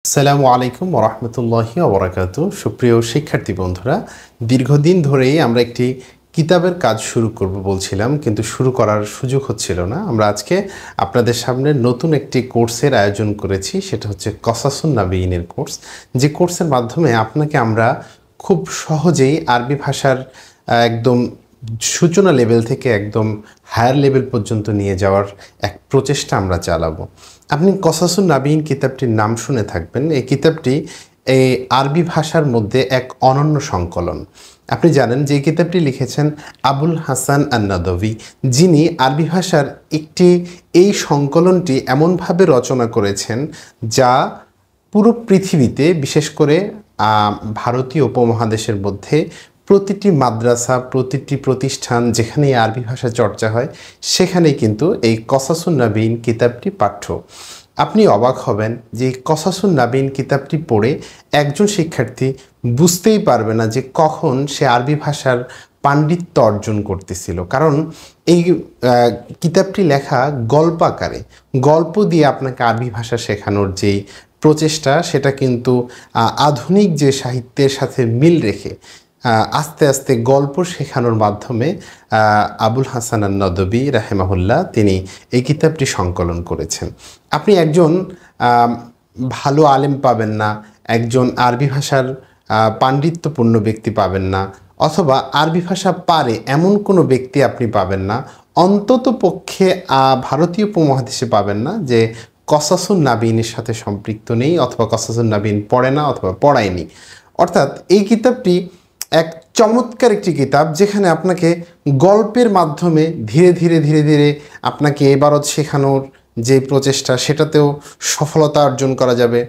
আসসালামু আলাইকুম ওরহমতুল্লাহি ওবরাকাতু। সুপ্রিয় শিক্ষার্থী বন্ধুরা, দীর্ঘদিন ধরেই আমরা একটি কিতাবের কাজ শুরু করব বলছিলাম, কিন্তু শুরু করার সুযোগ হচ্ছিল না। আমরা আজকে আপনাদের সামনে নতুন একটি কোর্সের আয়োজন করেছি, সেটা হচ্ছে কসাসুন নাবিয়িনের কোর্স। যে কোর্সের মাধ্যমে আপনাকে আমরা খুব সহজেই আরবি ভাষার একদম সূচনা লেভেল থেকে একদম হায়ার লেভেল পর্যন্ত নিয়ে যাওয়ার এক প্রচেষ্টা আমরা চালাবো। আপনি কসাসুন নাবিয়িন কিতাবটির নাম শুনে থাকবেন। এই কিতাবটি এই আরবি ভাষার মধ্যে এক অনন্য সংকলন। আপনি জানেন যে এই কিতাবটি লিখেছেন আবুল হাসান আন-নাদভী, যিনি আরবি ভাষার এই সংকলনটি এমনভাবে রচনা করেছেন যা পুরো পৃথিবীতে, বিশেষ করে ভারতীয় উপমহাদেশের মধ্যে প্রতিটি মাদ্রাসা, প্রতিটি প্রতিষ্ঠান যেখানে আরবি ভাষা চর্চা হয়, সেখানেই কিন্তু এই কসাসুন নাবিয়িন কিতাবটি পাঠ্য। আপনি অবাক হবেন যে কসাসুন নাবিয়িন কিতাবটি পড়ে একজন শিক্ষার্থী বুঝতেই পারবে না যে কখন সে আরবি ভাষার পাণ্ডিত্য অর্জন করতেছিল। কারণ এই কিতাবটি লেখা গল্প আকারে, গল্প দিয়ে আপনাকে আরবি ভাষা শেখানোর যেই প্রচেষ্টা, সেটা কিন্তু আধুনিক যে সাহিত্যের সাথে মিল রেখে আস্তে আস্তে গল্প শেখানোর মাধ্যমে আবুল হাসান আন-নাদভী রাহিমাহুল্লাহ তিনি এই কিতাবটি সংকলন করেছেন। আপনি একজন ভালো আলেম পাবেন না, একজন আরবি ভাষার পাণ্ডিত্যপূর্ণ ব্যক্তি পাবেন না, অথবা আরবি ভাষা পারে এমন কোনো ব্যক্তি আপনি পাবেন না, অন্তত পক্ষে ভারতীয় উপমহাদেশে পাবেন না যে কসাসুন নাবিয়িনের সাথে সম্পৃক্ত নেই, অথবা কসাসুন নাবিয়িন পড়ে না অথবা পড়ায়নি। অর্থাৎ এই কিতাবটি এক চমৎকার একটি কিতাব, যেখানে আপনাকে গল্পের মাধ্যমে ধীরে ধীরে ধীরে ধীরে আপনাকে ইবারত শেখানোর যে প্রচেষ্টা, সেটাতেও সফলতা অর্জন করা যাবে।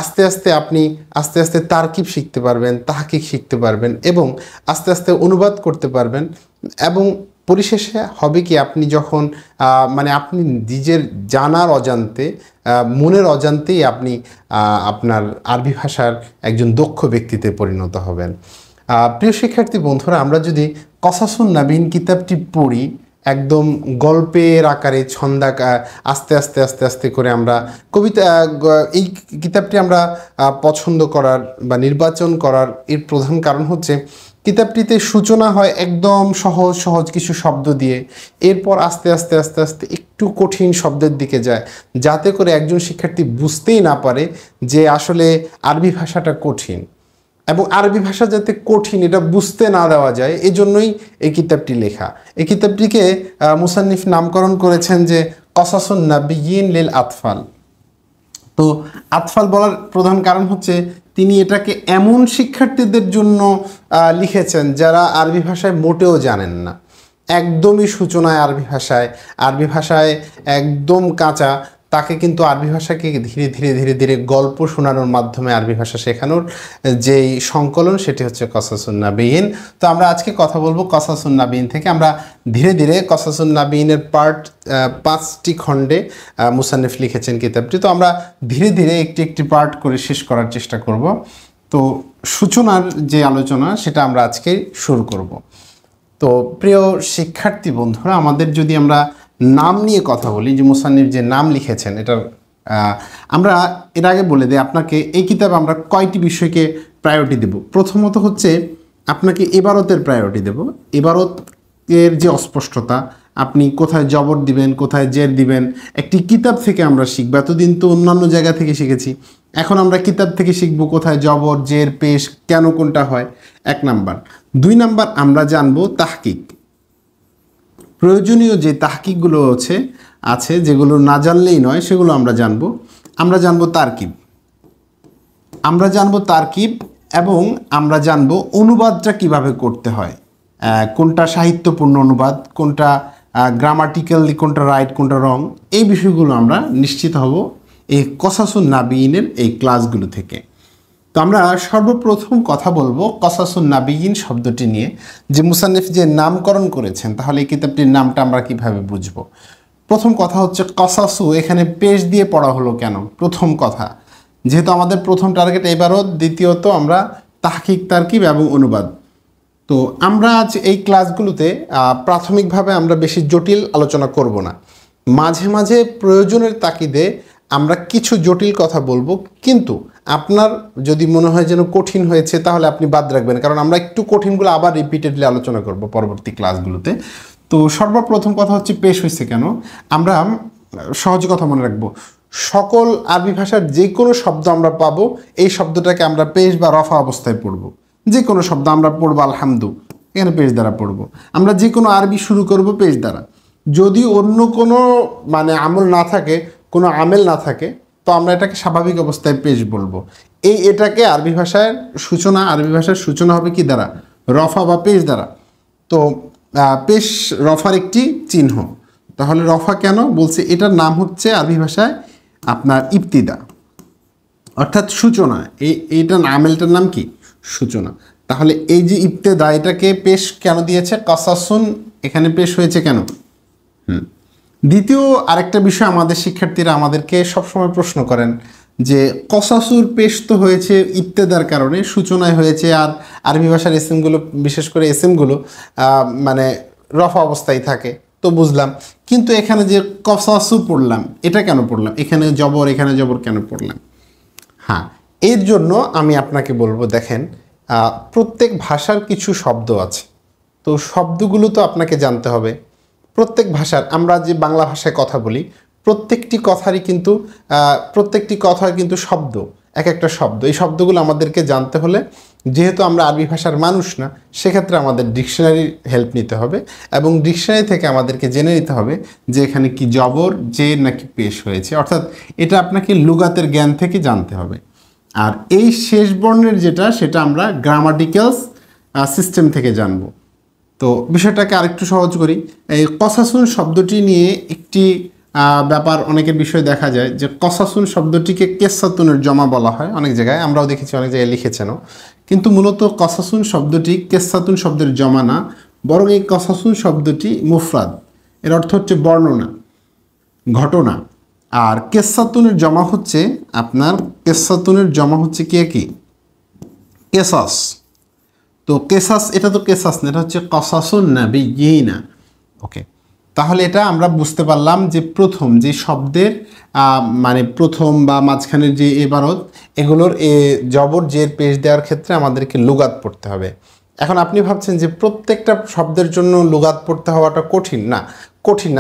আস্তে আস্তে আপনি আস্তে আস্তে তারকিব শিখতে পারবেন, তাহকিক শিখতে পারবেন, এবং আস্তে আস্তে অনুবাদ করতে পারবেন। এবং পরিশেষে হবে কি, আপনি যখন আপনি নিজের জানার অজান্তে, মনের অজান্তেই আপনি আপনার আরবি ভাষার একজন দক্ষ ব্যক্তিতে পরিণত হবেন। প্রিয় শিক্ষার্থী বন্ধুরা, আমরা যদি কসাসুন নাবিয়িন কিতাবটি পড়ি একদম গল্পের আকারে, আস্তে আস্তে আস্তে আস্তে করে আমরা এই কিতাবটি আমরা পছন্দ করার বা নির্বাচন করার এর প্রধান কারণ হচ্ছে, কিতাবটিতে সূচনা হয় একদম সহজ সহজ কিছু শব্দ দিয়ে, এরপর আস্তে আস্তে আস্তে আস্তে একটু কঠিন শব্দের দিকে যায়, যাতে করে একজন শিক্ষার্থী বুঝতেই না পারে যে আসলে আরবি ভাষাটা কঠিন। এবং আরবি ভাষা যাতে কঠিন এটা বুঝতে না দেওয়া যায়, এজন্যই এই কিতাবটি লেখা। এই কিতাবটিকে মুসান্নিফ নামকরণ করেছেন যে কসাসুন নাবিয়িন লিল আতফাল। তো আতফাল বলার প্রধান কারণ হচ্ছে, তিনি এটাকে এমন শিক্ষার্থীদের জন্য লিখেছেন যারা আরবি ভাষায় মোটেও জানেন না, একদমই সূচনায় আরবি ভাষায় একদম কাঁচা, তাকে কিন্তু আরবি ভাষাকে ধীরে ধীরে ধীরে ধীরে গল্প শোনানোর মাধ্যমে আরবি ভাষা শেখানোর যেই সংকলন, সেটি হচ্ছে কসাসুন নাবিয়িন। তো আমরা আজকে কথা বলবো কসাসুন নাবিয়িন থেকে। আমরা ধীরে ধীরে কসাসুন নাবিয়িনের পার্ট 5টি খণ্ডে মুসান্নিফ লিখেছেন কিতাবটি, তো আমরা ধীরে ধীরে একটি একটি পার্ট করে শেষ করার চেষ্টা করব। তো সূচনার যে আলোচনা, সেটা আমরা আজকে শুরু করব। তো প্রিয় শিক্ষার্থী বন্ধুরা, আমাদের যদি আমরা নাম নিয়ে কথা বলি, যে মুসান্নিফ যে নাম লিখেছেন, এটার আমরা এর আগে বলে দিই আপনাকে, এই কিতাবে আমরা কয়টি বিষয়কে প্রায়োরিটি দেব। প্রথমত হচ্ছে আপনাকে ইবারতের প্রায়োরিটি দেব। ইবারতের যে অস্পষ্টতা, আপনি কোথায় জবর দিবেন, কোথায় জের দিবেন, একটি কিতাব থেকে আমরা শিখব। এতদিন তো অন্যান্য জায়গা থেকে শিখেছি, এখন আমরা কিতাব থেকে শিখব কোথায় জবর, জের, পেশ, কেন কোনটা হয়, 1 নাম্বার। 2 নাম্বার, আমরা জানবো তাহকিক, প্রয়োজনীয় যে তাহকিকগুলো আছে যেগুলো না জানলেই নয়, সেগুলো আমরা জানবো তারকিব, এবং আমরা জানবো অনুবাদটা কিভাবে করতে হয়, কোনটা সাহিত্যপূর্ণ অনুবাদ, কোনটা গ্রামাটিক্যালি, কোনটা রাইট, কোনটা রং, এই বিষয়গুলো আমরা নিশ্চিত হব এই কসাসুন নাবিয়িনের এই ক্লাসগুলো থেকে। তো আমরা সর্বপ্রথম কথা বলবো কসাসুন নাবিয়িন শব্দটি নিয়ে, যে মুসান্নিফ যে নামকরণ করেছেন, তাহলে এই কিতাবটির নামটা আমরা কিভাবে বুঝবো। প্রথম কথা হচ্ছে কসাসু, এখানে পেশ দিয়ে পড়া হলো কেন? প্রথম কথা, যেহেতু আমাদের প্রথম টার্গেট ইবারত, দ্বিতীয়ত আমরা তাহকিক, তারকিব এবং অনুবাদ। তো আমরা আজ এই ক্লাসগুলোতে প্রাথমিকভাবে আমরা বেশি জটিল আলোচনা করব না, মাঝে মাঝে প্রয়োজনের তাগিদে আমরা কিছু জটিল কথা বলবো, কিন্তু আপনার যদি মনে হয় যেন কঠিন হয়েছে তাহলে আপনি বাদ রাখবেন, কারণ আমরা একটু কঠিনগুলো আবার রিপিটেডলি আলোচনা করব পরবর্তী ক্লাসগুলোতে। তো সর্বপ্রথম কথা হচ্ছে পেশ হয়েছে কেন। আমরা সহজ কথা মনে রাখবো, সকল আরবি ভাষার যে কোনো শব্দ আমরা পাবো, এই শব্দটাকে আমরা পেশ বা রফা অবস্থায় পড়ব। যে কোনো শব্দ আমরা পড়বো আলহামদু, এখানে পেশ দ্বারা পড়বো। আমরা যে কোনো আরবি শুরু করব পেশ দ্বারা। যদি অন্য কোনো মানে আমল না থাকে, কোনো আমেল না থাকে, তো আমরা এটাকে স্বাভাবিক অবস্থায় পেশ বলবো। এটাকে আরবি ভাষার সূচনা, আরবি ভাষার সূচনা হবে কি দ্বারা? রফা বা পেশ দ্বারা। তো পেশ রফার একটি চিহ্ন। তাহলে রফা কেন বলছে? এটার নাম হচ্ছে আরবি ভাষায় আপনার ইবতিদা, অর্থাৎ সূচনা। এইটার আমেলটার নাম কি? সূচনা। তাহলে এই যে ইবতেদা, এটাকে পেশ কেন দিয়েছে? কাসাসুন, এখানে পেশ হয়েছে কেন? দ্বিতীয় আরেকটা বিষয়, আমাদের শিক্ষার্থীরা আমাদেরকে সবসময় প্রশ্ন করেন যে কসাসুর পেশ তো হয়েছে ইবতেদার কারণে, সূচনায় হয়েছে, আর আরবি ভাষার এসএমগুলো, বিশেষ করে এসএমগুলো মানে রফা অবস্থায় থাকে। তো বুঝলাম, কিন্তু এখানে যে কসাসু পড়লাম, এটা কেন পড়লাম? এখানে জবর কেন পড়লাম? হ্যাঁ, এর জন্য আমি আপনাকে বলবো, দেখেন, প্রত্যেক ভাষার কিছু শব্দ আছে, তো শব্দগুলো তো আপনাকে জানতে হবে। প্রত্যেক ভাষার, আমরা যে বাংলা ভাষায় কথা বলি, প্রত্যেকটি কথার কিন্তু শব্দ, এক একটা শব্দ। এই শব্দগুলো আমাদেরকে জানতে হলে, যেহেতু আমরা আরবি ভাষার মানুষ না, সেক্ষেত্রে আমাদের ডিকশনারির হেল্প নিতে হবে, এবং ডিকশনারি থেকে আমাদেরকে জেনে নিতে হবে যে এখানে কি জবর, যে নাকি পেশ হয়েছে। অর্থাৎ এটা আপনাকে লুগাতের জ্ঞান থেকে জানতে হবে। আর এই শেষ বর্ণের যেটা, সেটা আমরা গ্রামাটিক্যালস সিস্টেম থেকে জানবো। তো বিষয়টাকে আরেকটু সহজ করি। এই কসাসুন শব্দটি নিয়ে একটি ব্যাপার, অনেকের বিষয় দেখা যায় যে কসাসুন শব্দটিকে কেসাতুনের জমা বলা হয় অনেক জায়গায়, আমরাও দেখেছি, অনেক জায়গায় লিখেছেনও। কিন্তু মূলত কসাসুন শব্দটি কেসাতুন শব্দের জমা না, বরং এই কসাসুন শব্দটি মুফরাদ। এর অর্থ হচ্ছে বর্ণনা, ঘটনা। আর কেসাতুনের জমা হচ্ছে কি? কেসাস। তো কেসাস, এটা তো কেসাস না, এটা হচ্ছে কসাসুন নাবিয়িনা। ওকে, তাহলে এটা আমরা বুঝতে পারলাম যে প্রথম যে শব্দের মানে প্রথম বা মাঝখানের যে এবারত, এগুলোর জবর জের পেশ দেওয়ার ক্ষেত্রে আমাদেরকে লুগাত পড়তে হবে। এখন আপনি ভাবছেন যে প্রত্যেকটা শব্দের জন্য লুগাত পড়তে হওয়াটা কঠিন না।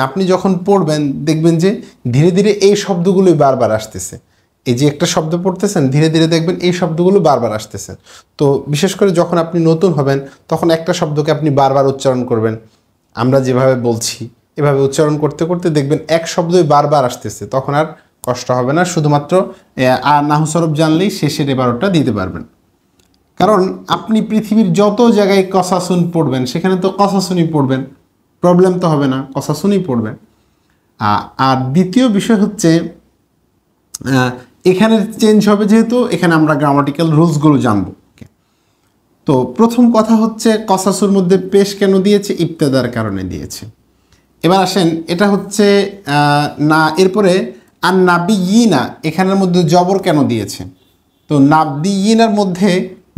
আপনি যখন পড়বেন দেখবেন যে ধীরে ধীরে এই শব্দগুলোই বারবার আসতেছে। এই যে একটা শব্দ পড়তেছেন, ধীরে ধীরে দেখবেন এই শব্দগুলো বারবার আসতেছে। তো বিশেষ করে যখন আপনি নতুন হবেন, তখন একটা শব্দকে আপনি বারবার উচ্চারণ করবেন। আমরা যেভাবে বলছি এভাবে উচ্চারণ করতে করতে দেখবেন এক শব্দই বারবার আসতেছে, তখন আর কষ্ট হবে না। শুধুমাত্র নাহু সরফ জানলেই শেষের এবারটা দিতে পারবেন। কারণ আপনি পৃথিবীর যত জায়গায় কসাসুন পড়বেন, সেখানে তো কসাসুনই পড়বেন, প্রবলেম তো হবে না, কসাসুনই পড়বেন। আর দ্বিতীয় বিষয় হচ্ছে, এখানে চেঞ্জ হবে, যেহেতু এখানে আমরা গ্রামাটিক্যাল রুলসগুলো জানবো। তো প্রথম কথা হচ্ছে, কসাসুর মধ্যে পেশ কেন দিয়েছে? ইবতেদার কারণে দিয়েছে। এবার আসেন, এটা হচ্ছে না, এরপরে আর নাবিয়িনা, এখানের মধ্যে জবর কেন দিয়েছে? তো নাবিয়িনার মধ্যে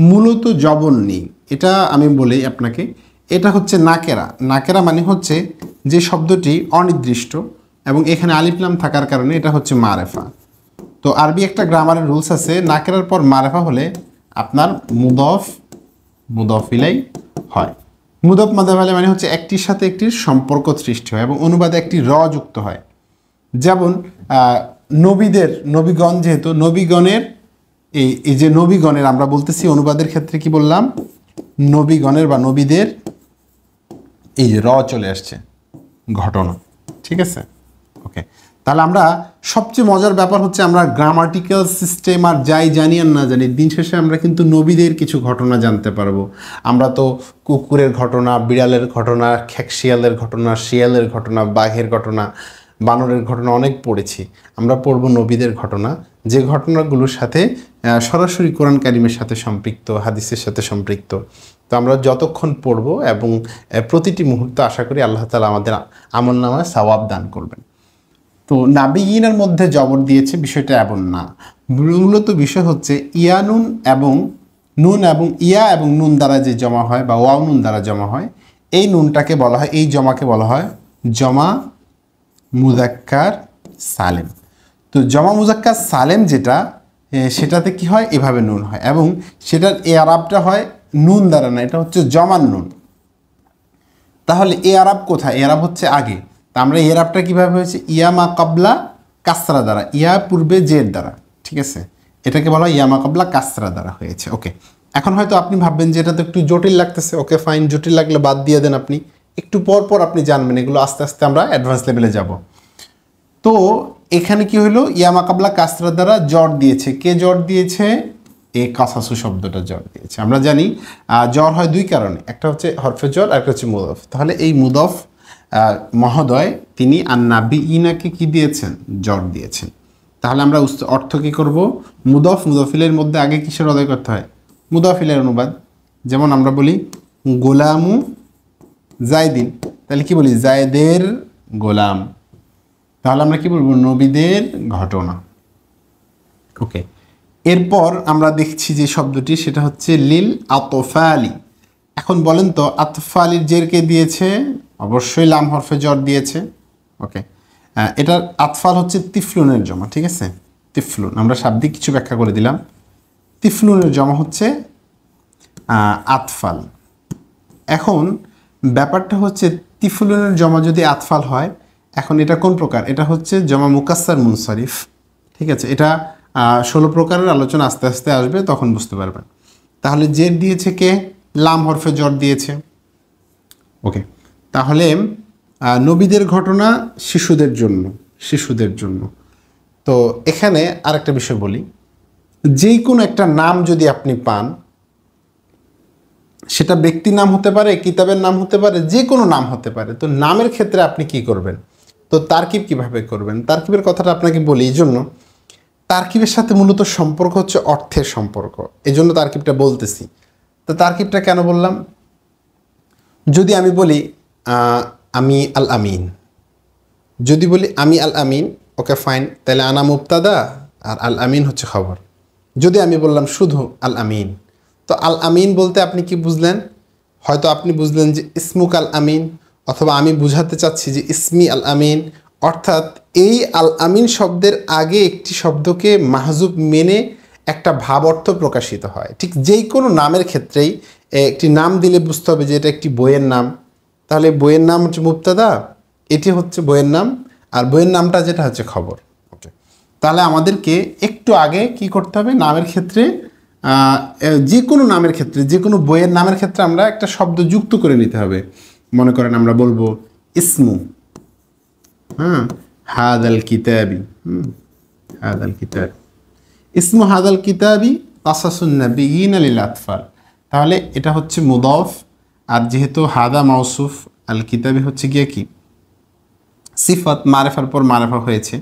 মূলত জবর নেই, এটা আমি বলি আপনাকে। এটা হচ্ছে নাকেরা মানে হচ্ছে যে শব্দটি অনির্দিষ্ট, এবং এখানে আলিফ লাম থাকার কারণে এটা হচ্ছে মারেফা। তো আরবি একটা গ্রামারের রুলস আছে, নাকেরার পর মারেফা হলে আপনার মুদফ ইলাই হয়। মুদফ মাদাফালে মানে হচ্ছে একটির সাথে একটির সম্পর্ক সৃষ্টি হয়, এবং অনুবাদে একটি র যুক্ত হয়। যেমন নবীগণ, যেহেতু নবীগণের এই যে নবীগণের আমরা বলতেছি, অনুবাদের ক্ষেত্রে কি বললাম? নবীগণের বা নবীদের, এই যে র চলে আসছে, ঘটনা। ঠিক আছে, ওকে। তাহলে আমরা সবচেয়ে মজার ব্যাপার হচ্ছে, আমরা গ্রামাটিক্যাল সিস্টেম আর যাই জানি আর না জানি, দিন শেষে আমরা কিন্তু নবীদের কিছু ঘটনা জানতে পারবো। আমরা তো কুকুরের ঘটনা, বিড়ালের ঘটনা, খেকশিয়ালের ঘটনা, শিয়ালের ঘটনা, বাঘের ঘটনা, বানরের ঘটনা অনেক পড়েছি। আমরা পড়ব নবীদের ঘটনা, যে ঘটনাগুলোর সাথে সরাসরি কোরআন কারিমের সাথে সম্পৃক্ত, হাদিসের সাথে সম্পৃক্ত। তো আমরা যতক্ষণ পড়ব এবং প্রতিটি মুহূর্ত আশা করি আল্লাহ তাআলা আমাদের আমলনামায় সওয়াব দান করবেন। তো নাবিয়িনের মধ্যে জবর দিয়েছে, বিষয়টা এমন না। মূলত বিষয় হচ্ছে নুন এবং ইয়া এবং নুন দ্বারা যে জমা হয়, বা ওয়াও নুন দ্বারা জমা হয়, এই নুনটাকে বলা হয়, এই জমাকে বলা হয় জমা মুযাক্কার সালিম। তো জমা মুজাক্কার সালেম যেটা সেটাতে কি হয়, এভাবে নুন হয়, এবং সেটার এআরাবটা হয় নুন দ্বারা না, এটা হচ্ছে জমান নুন। তাহলে এআরাব কোথায়? এআরাব হচ্ছে আগে। তা আমরা এআরাবটা কীভাবে হয়েছে? ইয়া মা কাবলা কাসরা দ্বারা, ইয়া পূর্বে জের দ্বারা, ঠিক আছে, এটাকে বলা হয় ইয়া মা কাবলা কাসরা দ্বারা হয়েছে। ওকে, এখন হয়তো আপনি ভাববেন যে এটা তো একটু জটিল লাগতেছে। ওকে ফাইন, জটিল লাগলে বাদ দিয়ে দেন, আপনি একটু পর পর আপনি জানবেন, এগুলো আস্তে আস্তে আমরা অ্যাডভান্স লেভেলে যাব। তো এখানে কি হলো, ইয়ামা কাবলা কাসরা দ্বারা জ্বর দিয়েছে। কে জ্বর দিয়েছে? এ কাসাসু শব্দটা জ্বর দিয়েছে। আমরা জানি জ্বর হয় দুই কারণে, একটা হচ্ছে হরফে জ্বর, একটা হচ্ছে মুদফ। তাহলে এই মুদফ মহোদয় তিনি আন্নাবি ইনাকে কি দিয়েছেন? জ্বর দিয়েছেন। তাহলে আমরা অর্থ কী করব? মুদফ মুদফিলের মধ্যে আগে কিসের অদয় করতে হয়? মুদফিলের অনুবাদ। যেমন আমরা বলি গোলামু জায়দিন, তাহলে কি বলি? জায়দের গোলাম। তাহলে আমরা কি বলবো? নবীদের ঘটনা। ওকে, এরপর আমরা দেখছি যে শব্দটি, সেটা হচ্ছে লিল আতফালি। এখন বলেন তো, আতফালির জেরকে দিয়েছে? অবশ্যই লাম হরফে জ্বর দিয়েছে। ওকে, এটার আতফাল হচ্ছে তিফলুনের জমা, ঠিক আছে, তিফলুন। আমরা শাব্দিক কিছু ব্যাখ্যা করে দিলাম। তিফলুনের জমা হচ্ছে আতফাল। এখন ব্যাপারটা হচ্ছে তিফলুনের জমা যদি আতফাল হয়, এখন এটা কোন প্রকার? এটা হচ্ছে জমা মুকাসসার মুনসারিফ, ঠিক আছে। এটা 16 প্রকারের আলোচনা আস্তে আস্তে আসবে, তখন বুঝতে পারবেন। তাহলে জের দিয়েছে কে? লাম হরফে জ্বর দিয়েছে। ওকে, তাহলে নবীদের ঘটনা শিশুদের জন্য, শিশুদের জন্য। তো এখানে আরেকটা বিষয় বলি, যেই কোনো একটা নাম যদি আপনি পান, সেটা ব্যক্তির নাম হতে পারে, কিতাবের নাম হতে পারে, যে কোনো নাম হতে পারে। তো নামের ক্ষেত্রে আপনি কি করবেন? তো তারকিব কিভাবে করবেন? তারকিবের কথাটা আপনাকে বলি, এই জন্য তারকিবের সাথে মূলত সম্পর্ক হচ্ছে অর্থের সম্পর্ক, এই জন্য তারকিবটা বলতেছি। তো তারকিবটা কেন বললাম? যদি আমি বলি আমি আল আমিন, যদি বলি আমি আল আমিন, ওকে ফাইন, তাহলে আনা মুবতাদা আর আল আমিন হচ্ছে খবর। যদি আমি বললাম শুধু আল আমিন, তো আল আমিন বলতে আপনি কি বুঝলেন? হয়তো আপনি বুঝলেন যে ইসমুক আল আমিন, অথবা আমি বুঝাতে চাচ্ছি যে ইসমি আল আমিন। অর্থাৎ এই আল আমিন শব্দের আগে একটি শব্দকে মাহজুব মেনে একটা ভাব অর্থ প্রকাশিত হয়। ঠিক যেই কোনো নামের ক্ষেত্রেই একটি নাম দিলে বুঝতে হবে যে এটা একটি বইয়ের নাম। তাহলে বইয়ের নাম হচ্ছে মুবতাদা, এটি হচ্ছে বইয়ের নাম, আর বইয়ের নামটা যেটা হচ্ছে খবর। ওকে, তাহলে আমাদেরকে একটু আগে কি করতে হবে? নামের ক্ষেত্রে, যে কোনো নামের ক্ষেত্রে, যে কোনো বইয়ের নামের ক্ষেত্রে আমরা একটা শব্দ যুক্ত করে নিতে হবে। মনে করেন আমরা বলবো ইসমু, হাদাল কিতাবি, হাদাল কিতাব, ইসমু হাদাল কিতাবি কাসাসুন নাবিয়িন লিল আতফাল। তাহলে এটা হচ্ছে মুদাফ, আর যেহেতু হাদা মাউসুফ, আল কিতাবি হচ্ছে গিয়ে কি সিফাত, মারেফার পর মারেফা হয়েছে,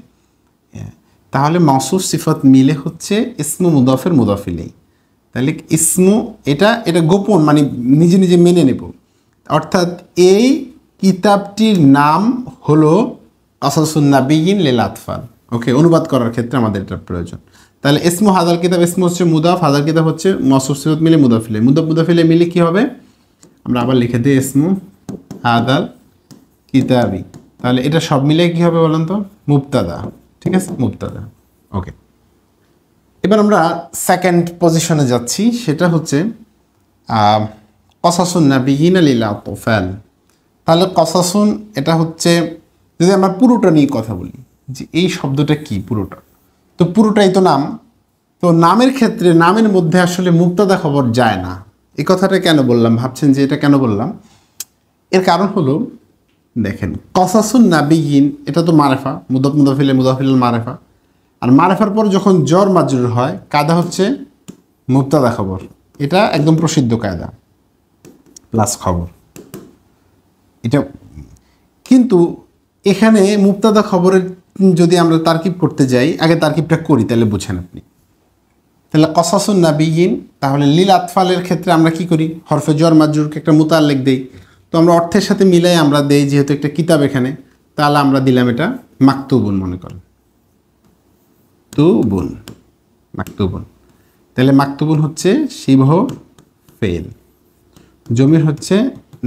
তাহলে মাউসুফ সিফাত মিলে হচ্ছে ইসমু মুদাফের মুদাফিলেই। তাহলে ইসমু এটা গোপন, মানে নিজে নিজে মেনে নেব। অর্থাৎ এই কিতাবটির নাম হলো কাসাসুন নাবিয়িন লিল আতফাল। ওকে, অনুবাদ করার ক্ষেত্রে আমাদের এটা প্রয়োজন। তাহলে ইসমু হাদাল কিতাব, ইসমু হচ্ছে মুদাফ, হাদাল কিতাব হচ্ছে মাউসুফ সিফাত মিলে মুদাফিলে, মুদাফিলে মিলে কি হবে? আমরা আবার লিখে দিই ইসমু হাদাল কিতাবি। তাহলে এটা সব মিলে কি হবে বলেন তো? মুবতাদা, ঠিক আছে, মুবতাদা। ওকে, এবার আমরা সেকেন্ড পজিশনে যাচ্ছি, সেটা হচ্ছে কসাসুন নাবিয়িন লিল আতফাল। তাহলে কসাসুন এটা হচ্ছে, যদি আমরা পুরোটা নিয়ে কথা বলি যে এই শব্দটা কি পুরোটা, তো পুরোটাই তো নাম। তো নামের ক্ষেত্রে নামের মধ্যে আসলে মুবতাদা খবর যায় না। এই কথাটা কেন বললাম? ভাবছেন যে এটা কেন বললাম? এর কারণ হলো, দেখেন, কসাসুন নাবিয়িন এটা তো মারেফা, মুদাফিলে মুদাফিল মারেফা, আর মারেফার পর যখন জ্বর মাজরুর হয়, কায়দা হচ্ছে মুবতাদা খবর। এটা একদম প্রসিদ্ধ কায়দা, প্লাস খবর এটা। কিন্তু এখানে মুবতাদা খবরের যদি আমরা তারকিব করতে যাই, আগে তারকিবটা করি, তাহলে বুঝেন আপনি। তাহলে কসাসুন নাবিয়িন, তাহলে লিল আতফালের ক্ষেত্রে আমরা কি করি? হরফে জ্বর মাজরুরকে একটা মুতাল্লিক দেই। তো আমরা অর্থের সাথে মিলাই আমরা দেই, যেহেতু একটা কিতাব এখানে, তাহলে আমরা দিলাম এটা মাকতুবুন, মনে করেন তুবুন, মাকতুবুন। তাহলে মাকতুবুন হচ্ছে শিবহ ফেল, জমির হচ্ছে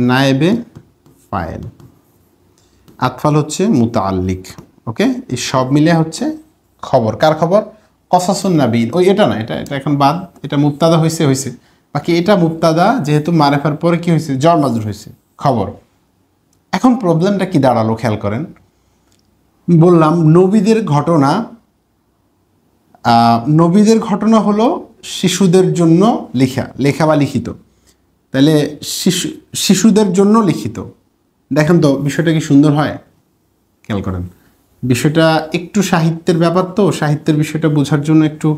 নায়েবে ফাইল, আতফাল হচ্ছে মুতাআল্লিক। ওকে, এই সব মিলে হচ্ছে খবর। কার খবর? কসাসুন নাবিয়িন। ওই এটা না, এটা এটা এখন বাদ, এটা মুবতাদা হয়েছে হয়েছে, বাকি এটা মুবতাদা যেহেতু মারেফার পরে কি হয়েছে, jar মাজরুর হয়েছে, খবর। এখন প্রবলেমটা কি দাঁড়ালো খেয়াল করেন। বললাম নবীদের ঘটনা হলো শিশুদের জন্য লেখা বা লিখিত। তাহলে শিশুদের জন্য লিখিত। দেখেন তো বিষয়টা কি সুন্দর হয়, খেয়াল করেন। বিষয়টা একটু সাহিত্যের ব্যাপার, তো সাহিত্যের বিষয়টা বোঝার জন্য একটু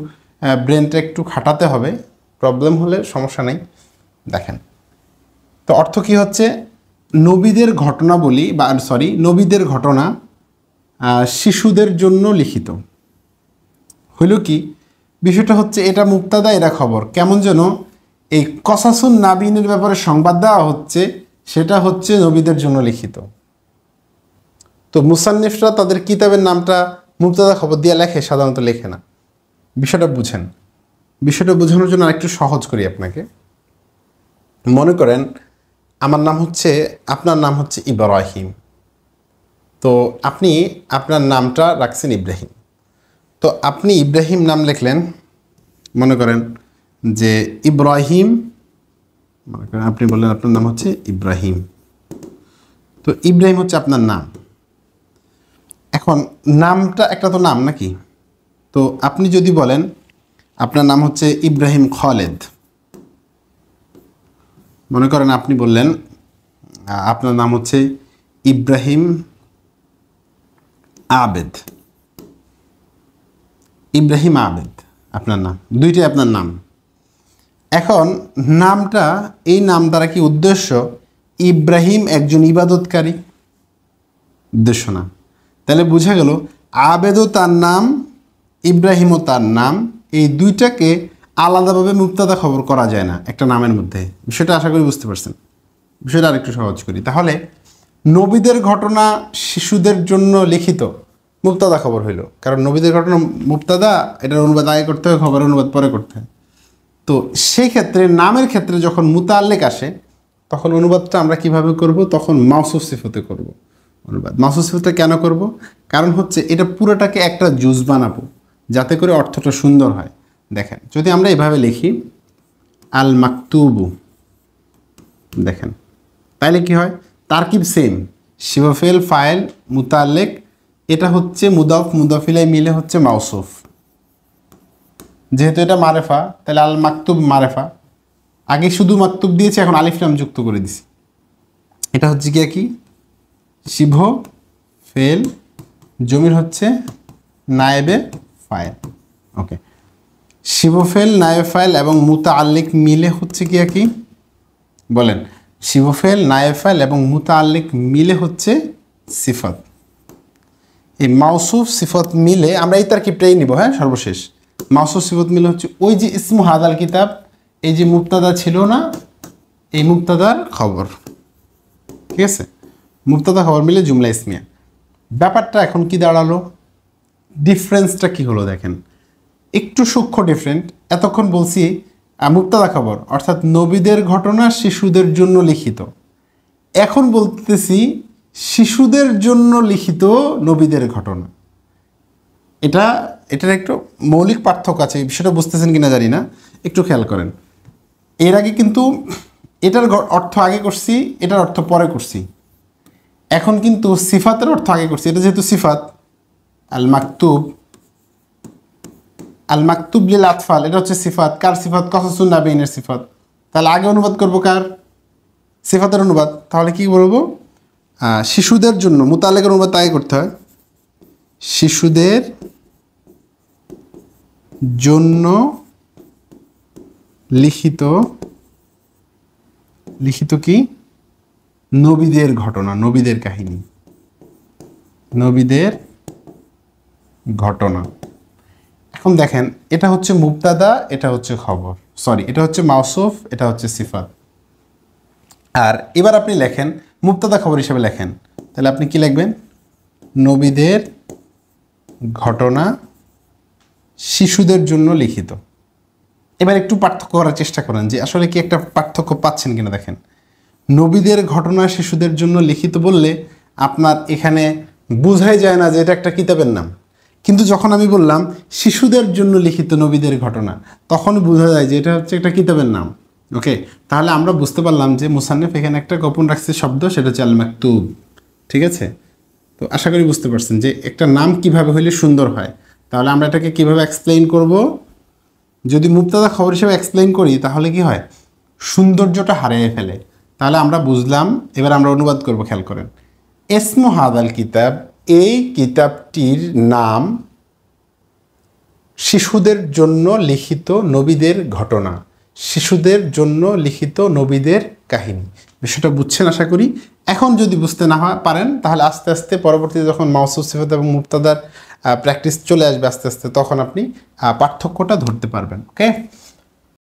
ব্রেনটা একটু খাটাতে হবে। প্রবলেম হলে সমস্যা নেই। দেখেন তো অর্থ কি হচ্ছে, নবীদের ঘটনাবলী বা নবীদের ঘটনা শিশুদের জন্য লিখিত। হইল কি বিষয়টা হচ্ছে, এটা মুবতাদা, এটা খবর। কেমন যেন এই কসাসুন নাবিনের ব্যাপারে সংবাদ দেওয়া হচ্ছে, সেটা হচ্ছে নবীদের জন্য লিখিত। তো মুসান্নিফরা তাদের কিতাবের নামটা মুবতাদা খবর দিয়ে লেখে, সাধারণত লেখে না। বিষয়টা বুঝেন। বিষয়টা বোঝানোর জন্য আরেকটু সহজ করি আপনাকে। মনে করেন আপনার নাম হচ্ছে ইব্রাহিম। তো আপনি আপনার নামটা রাখছেন ইব্রাহিম। তো আপনি ইব্রাহিম নাম লিখলেন, মনে করেন যে ইব্রাহিম, মনে করেন আপনি বললেন আপনার নাম হচ্ছে ইব্রাহিম। তো ইব্রাহিম হচ্ছে আপনার নাম। এখন নামটা একটা তো নাম নাকি? তো আপনি যদি বলেন আপনার নাম হচ্ছে ইব্রাহিম খালেদ, মনে করেন আপনি বললেন আপনার নাম হচ্ছে ইব্রাহিম আবেদ। ইব্রাহিম আবেদ আপনার নাম, দুইটাই আপনার নাম। এখন নামটা, এই নাম দ্বারা কি উদ্দেশ্য ইব্রাহিম একজন ইবাদতকারী? উদ্দেশ্য না। তাহলে বোঝা গেল আবেদও তার নাম, ইব্রাহিমও তার নাম, এই দুইটাকে আলাদাভাবে মুবতাদা খবর করা যায় না একটা নামের মধ্যে। বিষয়টা আশা করি বুঝতে পারছেন। বিষয়টা আরেকটু সহজ করি। তাহলে নবীদের ঘটনা শিশুদের জন্য লিখিত, মুবতাদা খবর হইল। কারণ নবীদের ঘটনা মুবতাদা, এটার অনুবাদ আগে করতে হয়, খবরের অনুবাদ পরে করতে হয়। তো সেই ক্ষেত্রে নামের ক্ষেত্রে যখন মুতাল্লিক আসে, তখন অনুবাদটা আমরা কিভাবে করব? তখন মাউসুফ সিফতে করব অনুবাদ। মাউসুফ সিফতে কেন করব? কারণ হচ্ছে এটা পুরোটাকে একটা জুজ বানাবো, যাতে করে অর্থটা সুন্দর হয়। দেখেন, যদি আমরা এভাবে লিখি আল মাকতুবু, দেখেন তাইলে কি হয়? তারকিব সেম, শিবফেল ফাইল মুতাল্লিক, এটা হচ্ছে মুদাফ মুদাফিলাই মিলে হচ্ছে মাউসুফ। যেহেতু এটা মারেফা, তাহলে আল মাকতুব মারেফা। আগে শুধু মাকতুব দিয়েছে, এখন আলিফ লাম যুক্ত করে দিছি। এটা হচ্ছে কি শিভ ফেল, জমির হচ্ছে নায়েবে ফাইল। ওকে, শিবফেল নায়েব ফাইল এবং মুতাআল্লিক মিলে হচ্ছে কি বলেন? শিবফেল নায়েব ফাইল এবং মুতাআল্লিক মিলে হচ্ছে সিফাত। এই মাউসুফ সিফত মিলে আমরা এই তারকিবটাই নিব। হ্যাঁ, সর্বশেষ মাউসুফ সিফত মিলে হচ্ছে ওই যে ইসমু হাদাল কিতাব, এই যে মুবতাদা ছিল না, এই মুবতাদার খবর। ঠিক আছে, মুবতাদা খবর মিলে জুমলা ইসমিয়া। ব্যাপারটা এখন কি দাঁড়ালো, ডিফারেন্সটা কি হলো দেখেন, একটু সূক্ষ্ম ডিফারেন্ট। এতক্ষণ বলছি মুবতাদা খবর, অর্থাৎ নবীদের ঘটনা শিশুদের জন্য লিখিত। এখন বলতেছি শিশুদের জন্য লিখিত নবীদের ঘটনা। এটার একটু মৌলিক পার্থক্য আছে, এই বিষয়টা বুঝতেছেন কিনা জানি না, একটু খেয়াল করেন। এর আগে কিন্তু এটার অর্থ আগে করছি, এটার অর্থ পরে করছি। এখন কিন্তু সিফাতের অর্থ আগে করছি। এটা যেহেতু সিফাত, আল মাকতুব লিল আতফাল, এটা হচ্ছে সিফাত। কার সিফাত? কসাসুন নাবিয়িনের সিফাত। তাহলে আগে অনুবাদ করব কার? সিফাতের অনুবাদ। তাহলে কি বলবো? শিশুদের জন্য, মুতাল্লিকের অনুবাদ আগে করতে হয়। শিশুদের জন্য লিখিত কি? নবীদের ঘটনা, নবীদের কাহিনী, নবীদের ঘটনা। এখন দেখেন, এটা হচ্ছে মুবতাদা, এটা হচ্ছে খবর, এটা হচ্ছে মাউসুফ, এটা হচ্ছে সিফাত। আর এবার আপনি লেখেন মুবতাদা খবর হিসেবে লেখেন, তাহলে আপনি কি লিখবেন? নবীদের ঘটনা শিশুদের জন্য লিখিত। এবার একটু পার্থক্য করার চেষ্টা করেন যে আসলে কি একটা পার্থক্য পাচ্ছেন কিনা। দেখেন, নবীদের ঘটনা শিশুদের জন্য লিখিত বললে আপনার এখানে বোঝাই যায় না যে এটা একটা কিতাবের নাম। কিন্তু যখন আমি বললাম শিশুদের জন্য লিখিত নবীদের ঘটনা, তখন বোঝা যায় যে এটা হচ্ছে একটা কিতাবের নাম। ওকে, তাহলে আমরা বুঝতে পারলাম যে মুসান্নিফ এখানে একটা গোপন রাখছে শব্দ, সেটা হচ্ছে আল মাকতুব। ঠিক আছে, তো আশা করি বুঝতে পারছেন যে একটা নাম কিভাবে হইলে সুন্দর হয়। তাহলে আমরা এটাকে কিভাবে এক্সপ্লেইন করব? যদি মুবতাদা খবর হিসেবে এক্সপ্লেইন করি তাহলে কি হয়, সৌন্দর্যটা হারিয়ে ফেলে। তাহলে আমরা বুঝলাম, এবার আমরা অনুবাদ করব, খেয়াল করেন। ইসমু হাদাল কিতাব, এই কিতাবটির নাম শিশুদের জন্য লিখিত নবীদের ঘটনা, শিশুদের জন্য লিখিত নবীদের কাহিনী। বিষয়টা বুঝছেন আশা করি। এখন যদি বুঝতে না পারেন তাহলে আস্তে আস্তে পরবর্তীতে যখন মাউসুফ সিফাত এবং মুবতাদার প্র্যাকটিস চলে আসবে আস্তে আস্তে, তখন আপনি পার্থক্যটা ধরতে পারবেন। ওকে।